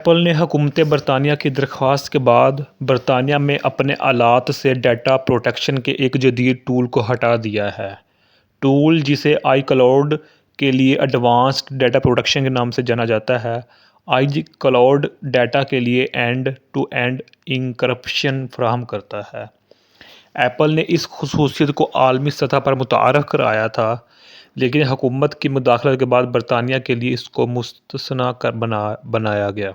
Apple نے حکومت برطانیہ کی درخواست کے بعد برطانیہ میں اپنے آلات سے ڈیٹا پروٹیکشن کے ایک جدید ٹول کو ہٹا دیا ہے۔ ٹول، جسے آئی کلاؤڈ کے لیے ایڈوانسڈ ڈیٹا پروٹیکشن کے نام سے جانا جاتا ہے، آئی کلاؤڈ ڈیٹا کے لیے اینڈ ٹو اینڈ انکرپشن فراہم کرتا ہے۔ ایپل نے اس خصوصیت کو عالمی سطح پر متعارف کرایا تھا، لیکن حکومت کی مداخلت کے بعد برطانیہ کے لیے اس کو مستثنیٰ بنایا گیا۔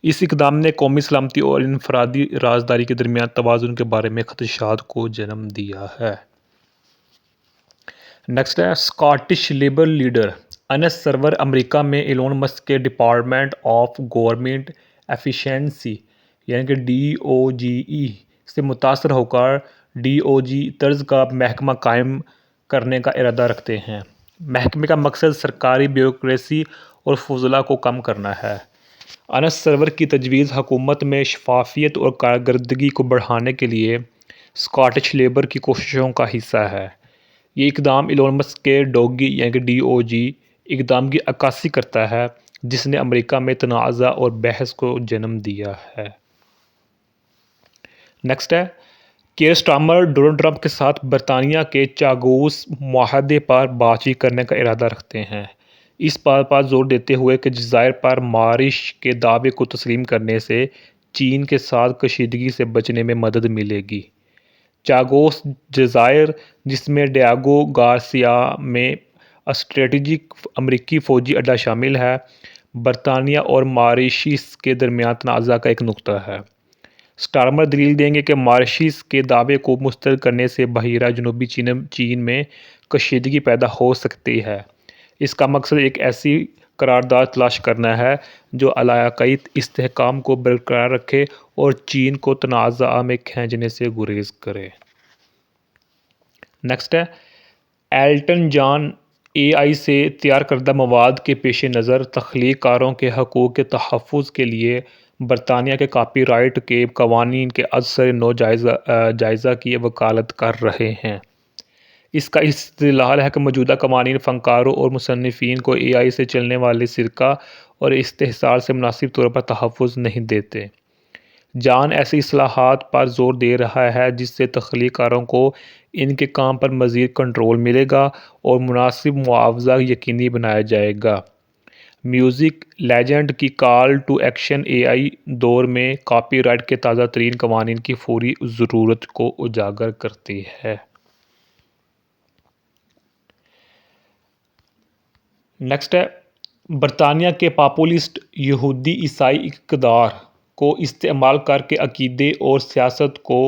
اس اقدام نے قومی سلامتی اور انفرادی رازداری کے درمیان توازن کے بارے میں خدشات کو جنم دیا ہے۔ نیکسٹ ہے اسکاٹش لیبر لیڈر انس سرور امریکہ میں ایلون مسک کے department of government efficiency DOGE سے متاثر ہو کر DOG طرز کا محکمہ قائم کرنے کا ارادہ رکھتے ہیں۔ محکمے کا مقصد سرکاری بیوروکریسی اور فضلہ کو کم کرنا ہے۔ انس سرور کی تجویز حکومت میں شفافیت اور کارکردگی کو بڑھانے کے لیے اسکاٹش لیبر کی کوششوں کا حصہ ہے۔ یہ اقدام ایلون مسک کے DOGE اقدام کی عکاسی کرتا ہے، جس نے امریکہ میں تنازع اور بحث کو جنم دیا ہے۔ نیکسٹ ہے کیئر سٹارمر ڈونلڈ ٹرمپ کے ساتھ برطانیہ کے چاگوس معاہدے پر بات چیت کرنے کا ارادہ رکھتے ہیں، اس بات پر زور دیتے ہوئے کہ جزائر پر معاش کے دعوے کو تسلیم کرنے سے چین کے ساتھ کشیدگی سے بچنے میں مدد ملے گی۔ چاگوس جزائر، جس میں ڈیاگو گارسیا میں اسٹریٹجک امریکی فوجی اڈہ شامل ہے، برطانیہ اور ماریشس کے درمیان تنازع کا ایک نقطہ ہے۔ سٹارمر دلیل دیں گے کہ ماریشس کے دعوے کو مسترد کرنے سے بحیرہ جنوبی چین میں کشیدگی پیدا ہو سکتی ہے۔ اس کا مقصد ایک ایسی قرارداد تلاش کرنا ہے جو علاقائی استحکام کو برقرار رکھے اور چین کو تنازع میں کھینچنے سے گریز کرے۔ نیکسٹ ہے ایلٹن جان AI سے تیار کردہ مواد کے پیش نظر تخلیق کاروں کے حقوق کے تحفظ کے لیے برطانیہ کے کاپی رائٹ کے قوانین کے ازسر نو جائزہ کی وکالت کر رہے ہیں۔ اس کا استدلال ہے کہ موجودہ قوانین فنکاروں اور مصنفین کو AI سے چلنے والے سرقہ اور استحصال سے مناسب طور پر تحفظ نہیں دیتے۔ جان ایسی اصلاحات پر زور دے رہا ہے جس سے تخلیق کاروں کو ان کے کام پر مزید کنٹرول ملے گا اور مناسب معاوضہ یقینی بنایا جائے گا۔ میوزک لیجنڈ کی کال ٹو ایکشن AI دور میں کاپی رائٹ کے تازہ ترین قوانین کی فوری ضرورت کو اجاگر کرتی ہے۔ نیکسٹ ہے برطانیہ کے پاپولسٹ یہودی عیسائی اقتدار کو استعمال کر کے عقیدے اور سیاست کو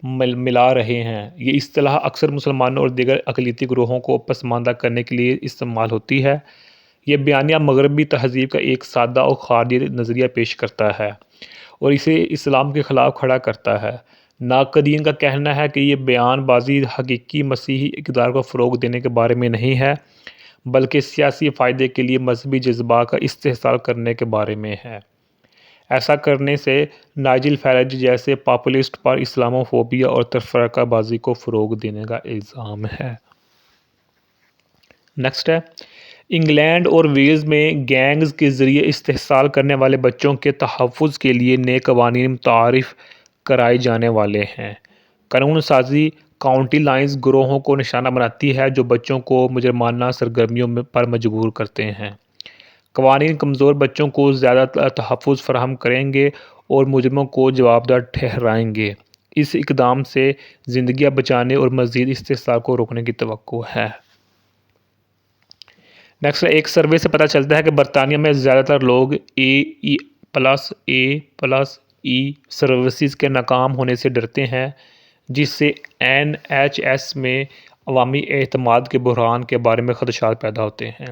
ملا رہے ہیں۔ یہ اصطلاح اکثر مسلمانوں اور دیگر اقلیتی گروہوں کو پسماندہ کرنے کے لیے استعمال ہوتی ہے۔ یہ بیانیہ مغربی تہذیب کا ایک سادہ اور خارجی نظریہ پیش کرتا ہے اور اسے اسلام کے خلاف کھڑا کرتا ہے۔ ناقدین کا کہنا ہے کہ یہ بیان بازی حقیقی مسیحی اقدار کو فروغ دینے کے بارے میں نہیں ہے، بلکہ سیاسی فائدے کے لیے مذہبی جذبات کا استحصال کرنے کے بارے میں ہے۔ ایسا کرنے سے نائجل فیرج جیسے پاپولسٹ پر اسلامو فوبیا اور تفرقہ بازی کو فروغ دینے کا الزام ہے۔ نیکسٹ ہے انگلینڈ اور ویلز میں گینگز کے ذریعے استحصال کرنے والے بچوں کے تحفظ کے لیے نئے قوانین متعارف کرائے جانے والے ہیں۔ قانون سازی کاؤنٹی لائنز گروہوں کو نشانہ بناتی ہے جو بچوں کو مجرمانہ سرگرمیوں پر مجبور کرتے ہیں۔ قوانین کمزور بچوں کو زیادہ تحفظ فراہم کریں گے اور مجرموں کو جوابدہ ٹھہرائیں گے۔ اس اقدام سے زندگیاں بچانے اور مزید استحصال کو روکنے کی توقع ہے۔ نیکسٹ ایک سروے سے پتہ چلتا ہے کہ برطانیہ میں زیادہ تر لوگ A+E سروسز کے ناکام ہونے سے ڈرتے ہیں، جس سے NHS میں عوامی اعتماد کے بحران کے بارے میں خدشات پیدا ہوتے ہیں۔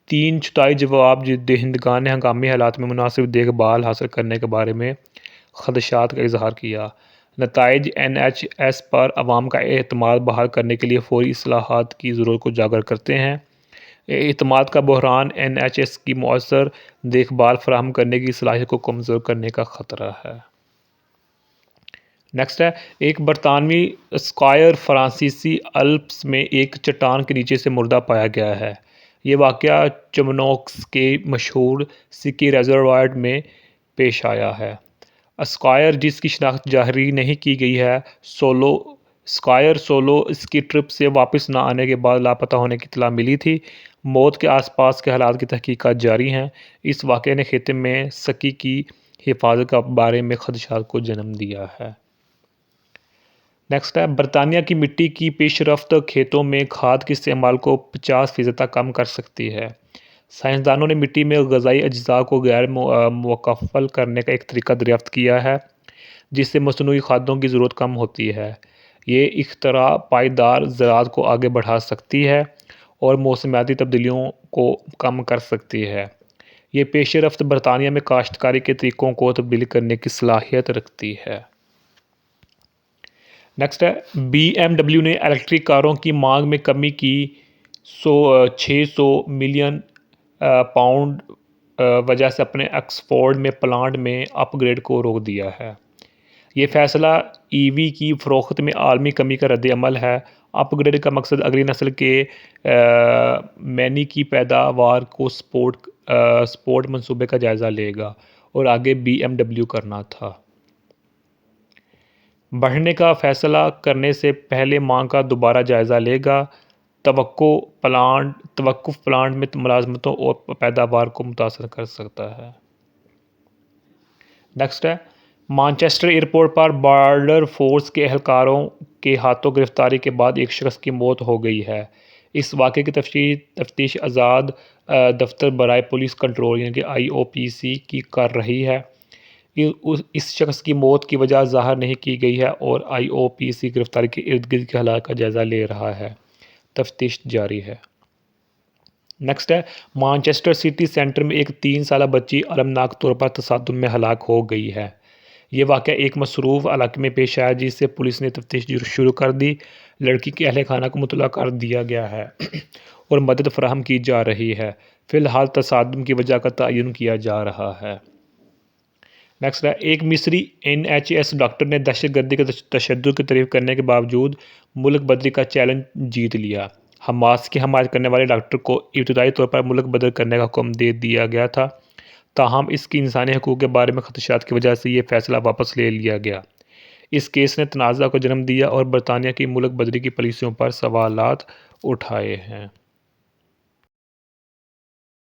3/4 جواب دہندگان نے ہنگامی حالات میں مناسب دیکھ بھال حاصل کرنے کے بارے میں خدشات کا اظہار کیا۔ نتائج NHS پر عوام کا اعتماد بحال کرنے کے لیے فوری اصلاحات کی ضرورت کو اجاگر کرتے ہیں۔ اعتماد کا بحران NHS کی مؤثر دیکھ بھال فراہم کرنے کی صلاحیت کو کمزور کرنے کا خطرہ ہے۔ نیکسٹ ہے ایک برطانوی اسکائر فرانسیسی الپس میں ایک چٹان کے نیچے سے مردہ پایا گیا ہے۔ یہ واقعہ چمنوکس کے مشہور سکی ریزروائر میں پیش آیا ہے۔ اسکائر، جس کی شناخت ظاہری نہیں کی گئی ہے، اسکائر سولو اس کی ٹرپ سے واپس نہ آنے کے بعد لاپتہ ہونے کی اطلاع ملی تھی۔ موت کے آس پاس کے حالات کی تحقیقات جاری ہیں۔ اس واقعے نے خطے میں سکی کی حفاظت کے بارے میں خدشات کو جنم دیا ہے۔ نیکسٹ ہے، برطانیہ کی مٹی کی پیش رفت کھیتوں میں کھاد کے استعمال کو 50% تک کم کر سکتی ہے۔ سائنسدانوں نے مٹی میں غذائی اجزاء کو غیر مکفل کرنے کا ایک طریقہ دریافت کیا ہے جس سے مصنوعی کھادوں کی ضرورت کم ہوتی ہے۔ یہ اختراع پائیدار زراعت کو آگے بڑھا سکتی ہے اور موسمیاتی تبدیلیوں کو کم کر سکتی ہے۔ یہ پیش رفت برطانیہ میں کاشتکاری کے طریقوں کو تبدیل کرنے کی صلاحیت رکھتی ہے۔ نیکسٹ ہے، BMW نے الیکٹرک کاروں کی مانگ میں کمی کی 600 ملین پاؤنڈ وجہ سے اپنے آکسفورڈ میں پلانٹ میں اپ گریڈ کو روک دیا ہے۔ یہ فیصلہ EV کی فروخت میں عالمی کمی کا رد عمل ہے۔ اپ گریڈ کا مقصد اگلی نسل کے مینی کی پیداوار کو سپورٹ منصوبے کا جائزہ لے گا اور آگے BMW کرنا تھا۔ بڑھنے کا فیصلہ کرنے سے پہلے مانگ کا دوبارہ جائزہ لے گا۔ توقف پلانٹ میں ملازمتوں اور پیداوار کو متاثر کر سکتا ہے۔ نیکسٹ ہے، مانچسٹر ایئرپورٹ پر بارڈر فورس کے اہلکاروں کے ہاتھوں گرفتاری کے بعد ایک شخص کی موت ہو گئی ہے۔ اس واقعے کی تفتیش آزاد دفتر برائے پولیس کنٹرول IOPC کی کر رہی ہے۔ اس شخص کی موت کی وجہ ظاہر نہیں کی گئی ہے اور IOPC گرفتاری کے ارد گرد کے حالات کا جائزہ لے رہا ہے۔ تفتیش جاری ہے۔ نیکسٹ ہے، مانچسٹر سٹی سینٹر میں ایک 3 سالہ بچی المناک طور پر تصادم میں ہلاک ہو گئی ہے۔ یہ واقعہ ایک مصروف علاقے میں پیش آیا جس سے پولیس نے تفتیش شروع کر دی۔ لڑکی کے اہل خانہ کو مطلع کر دیا گیا ہے اور مدد فراہم کی جا رہی ہے۔ فی الحال تصادم کی وجہ کا تعین کیا جا رہا ہے۔ نیکسٹ ہے، ایک مصری NHS ڈاکٹر نے دہشت گردی کے تشدد کی تعریف کرنے کے باوجود ملک بدری کا چیلنج جیت لیا۔ حماس کی حمایت کرنے والے ڈاکٹر کو ابتدائی طور پر ملک بدر کرنے کا حکم دے دیا گیا تھا، تاہم اس کی انسانی حقوق کے بارے میں خدشات کی وجہ سے یہ فیصلہ واپس لے لیا گیا۔ اس کیس نے تنازع کو جنم دیا اور برطانیہ کی ملک بدری کی پالیسیوں پر سوالات اٹھائے ہیں۔